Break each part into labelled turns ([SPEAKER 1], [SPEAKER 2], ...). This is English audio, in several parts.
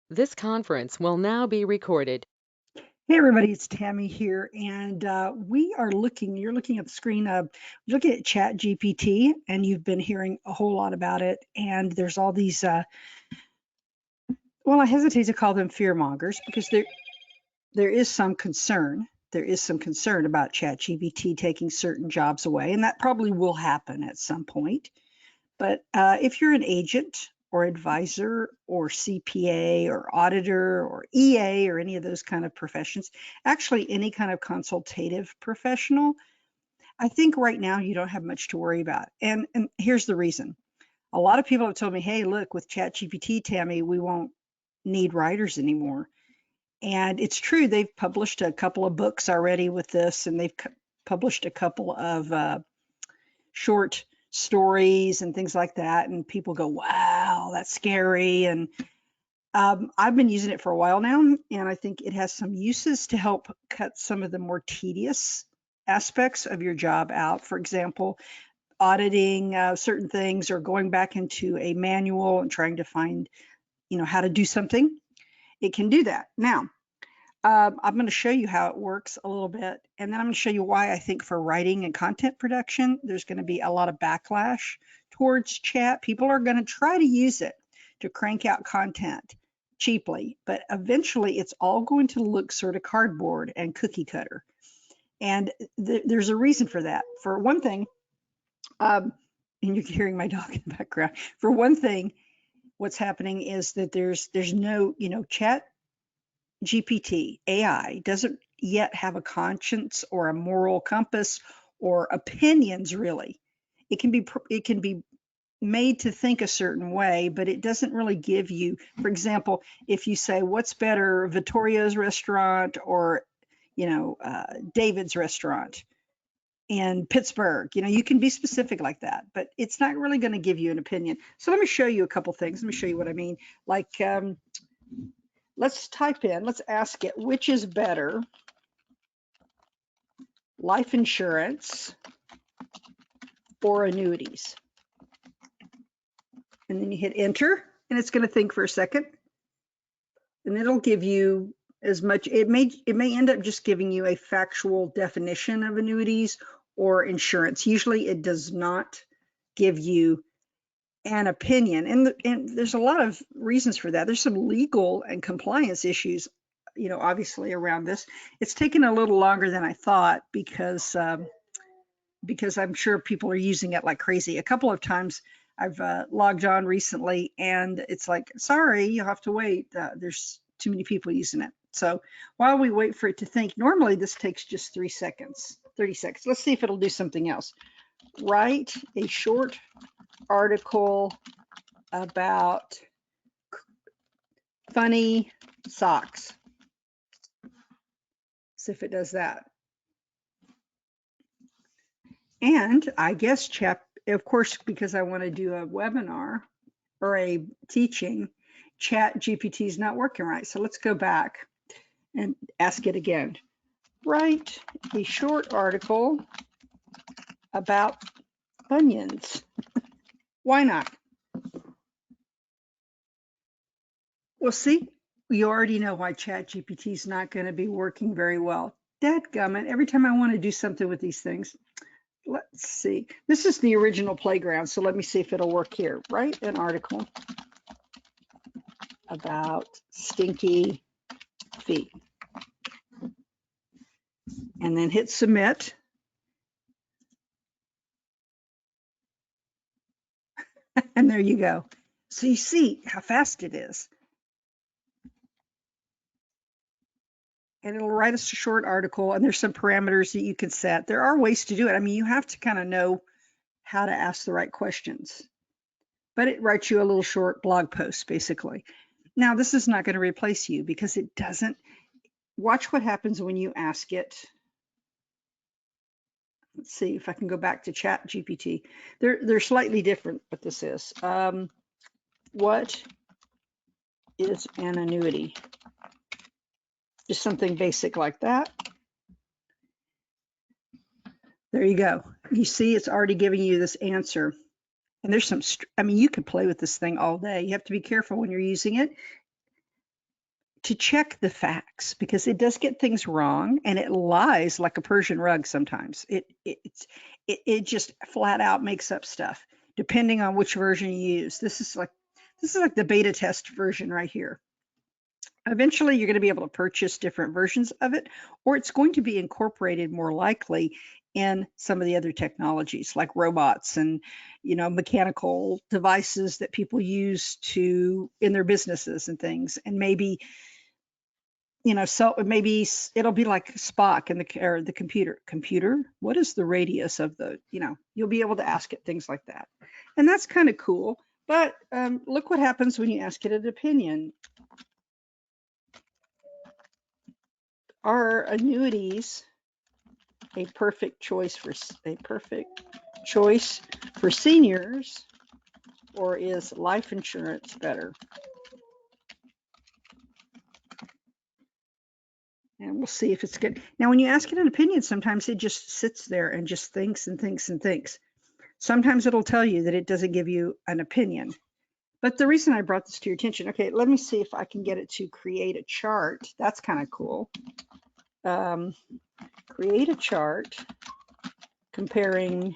[SPEAKER 1] This conference will now be recorded.
[SPEAKER 2] Hey everybody, it's Tammy here, and you're looking at the screen, looking at Chat GPT, and you've been hearing a whole lot about it. And there's all these, well, I hesitate to call them fear mongers because there is some concern. There is some concern about Chat GPT taking certain jobs away, and that probably will happen at some point. But if you're an agent or advisor or CPA or auditor or EA or any of those kind of professions, actually any kind of consultative professional, I think right now you don't have much to worry about. And here's the reason. A lot of people have told me, hey, look, with ChatGPT, Tammy, we won't need writers anymore. And it's true, they've published a couple of books already with this, and they've published a couple of short stories and things like that. And people go, wow, that's scary. And I've been using it for a while now, and I think it has some uses to help cut some of the more tedious aspects of your job out. For example, auditing certain things or going back into a manual and trying to find, how to do something. It can do that. Now, I'm going to show you how it works a little bit, and then I'm going to show you why I think for writing and content production, there's going to be a lot of backlash towards chat. People are going to try to use it to crank out content cheaply, but eventually it's all going to look sort of cardboard and cookie cutter. And there's a reason for that. For one thing, and you're hearing my dog in the background. For one thing, what's happening is that there's no, chat GPT AI doesn't yet have a conscience or a moral compass or opinions really. It can be made to think a certain way, but it doesn't really give you, for example, if you say what's better, Vittorio's restaurant or David's restaurant in Pittsburgh, you can be specific like that, but it's not really going to give you an opinion. So let me show you a couple things. Let me show you what I mean. Like let's ask it, which is better, life insurance or annuities? And then you hit enter, and it's going to think for a second, and it'll give you as much. It may end up just giving you a factual definition of annuities or insurance. Usually it does not give you an opinion, and there's a lot of reasons for that. There's some legal and compliance issues, obviously around this. It's taken a little longer than I thought because I'm sure people are using it like crazy. A couple of times I've logged on recently, and it's like, sorry, you'll have to wait. There's too many people using it. So while we wait for it to think, normally this takes just 3 seconds, 30 seconds. Let's see if it'll do something else. Write a short article about funny socks. See if it does that. And I guess of course, because I want to do a webinar or a teaching, Chat GPT is not working right. So let's go back and ask it again. Write a short article about onions. Why not? Well, see, you already know why Chat GPT is not going to be working very well. Dadgummit, every time I want to do something with these things, let's see. This is the original playground, so let me see if it'll work here. Write an article about stinky feet. And then hit submit. And there you go. So you see how fast it is. And it'll write us a short article, and there's some parameters that you can set. There are ways to do it. I mean, you have to kind of know how to ask the right questions. But it writes you a little short blog post, basically. Now, this is not going to replace you because it doesn't. Watch what happens when you ask it. Let's see if I can go back to Chat GPT. They're slightly different, what this is. What is an annuity? Just something basic like that. There you go. You see, it's already giving you this answer. And there's some, I mean, you could play with this thing all day. You have to be careful when you're using it. to check the facts, because it does get things wrong and it lies like a Persian rug sometimes. It just flat out makes up stuff depending on which version you use. This is like the beta test version right here. Eventually, you're going to be able to purchase different versions of it, or it's going to be incorporated more likely in some of the other technologies like robots and, mechanical devices that people use in their businesses and things. And maybe, so maybe it'll be like Spock in the computer. Computer, what is the radius of the, you'll be able to ask it things like that. And that's kind of cool. But look what happens when you ask it an opinion. Are annuities a perfect choice for seniors, or is life insurance better? And we'll see if it's good. Now, when you ask it an opinion, sometimes it just sits there and just thinks and thinks and thinks. Sometimes it'll tell you that it doesn't give you an opinion. But the reason I brought this to your attention, okay, let me see if I can get it to create a chart. That's kind of cool. Create a chart comparing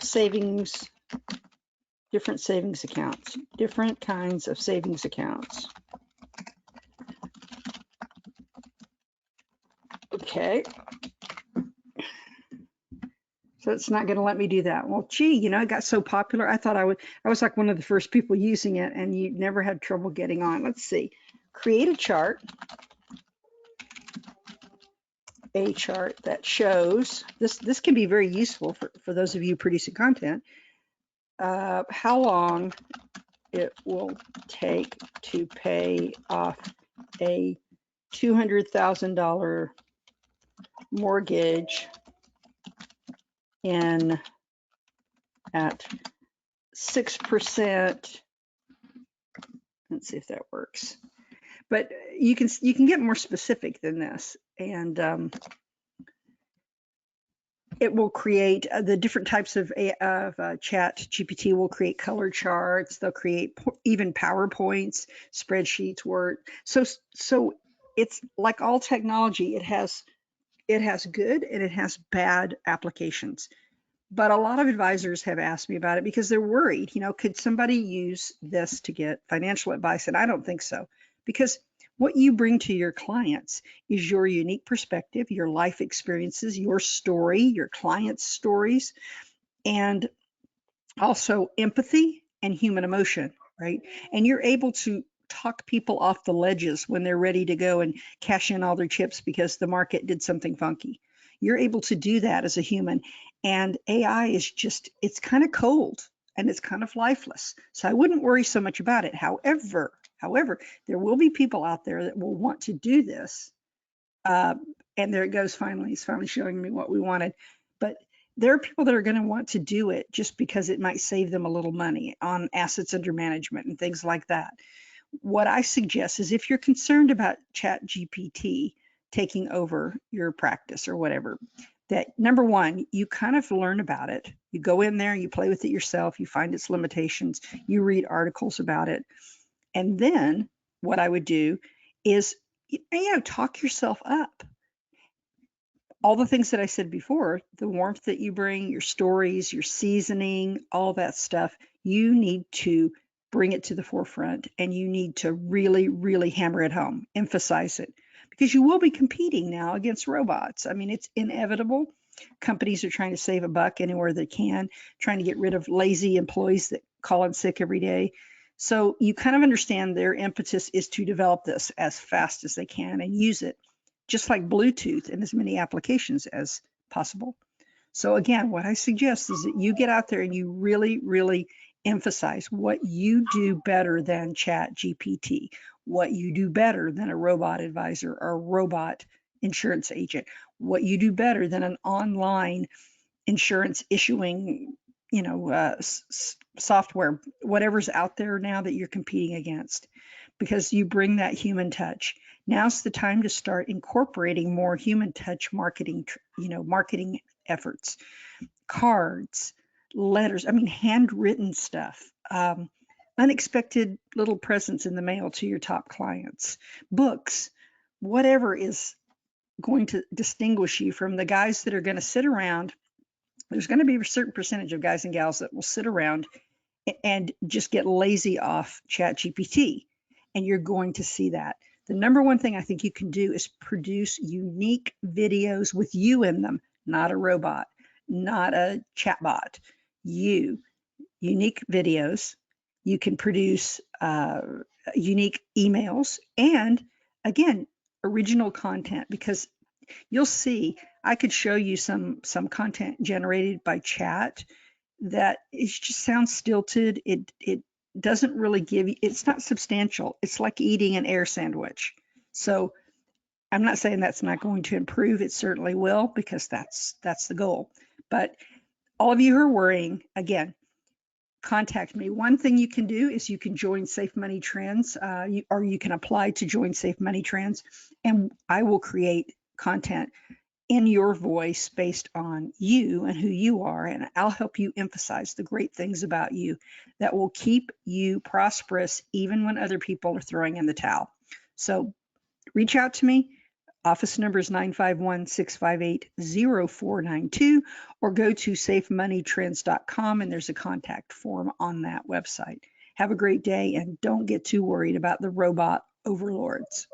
[SPEAKER 2] savings, different savings accounts, different kinds of savings accounts. Okay. So it's not going to let me do that. Well, gee, it got so popular. I thought I was like one of the first people using it, and you never had trouble getting on. Let's see. Create a chart that shows, this can be very useful for those of you producing content, how long it will take to pay off a $200,000 mortgage at 6%. Let's see if that works. But you can get more specific than this, and it will create the different types of Chat GPT will create color charts. They'll create even PowerPoints, spreadsheets, Word. So it's like all technology. It has good and it has bad applications. But a lot of advisors have asked me about it because they're worried, could somebody use this to get financial advice? And I don't think so, because what you bring to your clients is your unique perspective, your life experiences, your story, your clients' stories, and also empathy and human emotion, right? And you're able to talk people off the ledges when they're ready to go and cash in all their chips because the market did something funky. You're able to do that as a human. And AI is it's kind of cold and it's kind of lifeless. So I wouldn't worry so much about it. However, there will be people out there that will want to do this. And there it goes, finally. It's finally showing me what we wanted. But there are people that are going to want to do it just because it might save them a little money on assets under management and things like that. What I suggest is, if you're concerned about ChatGPT taking over your practice or whatever, that number one, you kind of learn about it. You go in there, you play with it yourself, you find its limitations, you read articles about it. And then what I would do is, talk yourself up. All the things that I said before, the warmth that you bring, your stories, your seasoning, all that stuff, you need to bring it to the forefront, and you need to really, really hammer it home, emphasize it, because you will be competing now against robots. I mean, it's inevitable. Companies are trying to save a buck anywhere they can, trying to get rid of lazy employees that call in sick every day. So you kind of understand their impetus is to develop this as fast as they can and use it just like Bluetooth in as many applications as possible. So again, what I suggest is that you get out there and you really, really emphasize what you do better than Chat GPT, what you do better than a robot advisor or a robot insurance agent, what you do better than an online insurance issuing, software, whatever's out there now that you're competing against, because you bring that human touch. Now's the time to start incorporating more human touch marketing, marketing efforts, cards, letters, handwritten stuff, unexpected little presents in the mail to your top clients, books, whatever is going to distinguish you from the guys that are going to sit around. There's going to be a certain percentage of guys and gals that will sit around and just get lazy off ChatGPT. And you're going to see that. The number one thing I think you can do is produce unique videos with you in them, not a robot, not a chatbot. Unique videos. You can produce unique emails, and again, original content, because you'll see, I could show you some content generated by chat that it just sounds stilted. It doesn't really give you, it's not substantial. It's like eating an air sandwich. So I'm not saying that's not going to improve. It certainly will, because that's the goal. But all of you who are worrying, again, contact me. One thing you can do is you can join Safe Money Trends, or you can apply to join Safe Money Trends, and I will create content in your voice based on you and who you are, and I'll help you emphasize the great things about you that will keep you prosperous even when other people are throwing in the towel. So reach out to me. Office number is 951-658-0492, or go to safemoneytrends.com, and there's a contact form on that website. Have a great day, and don't get too worried about the robot overlords.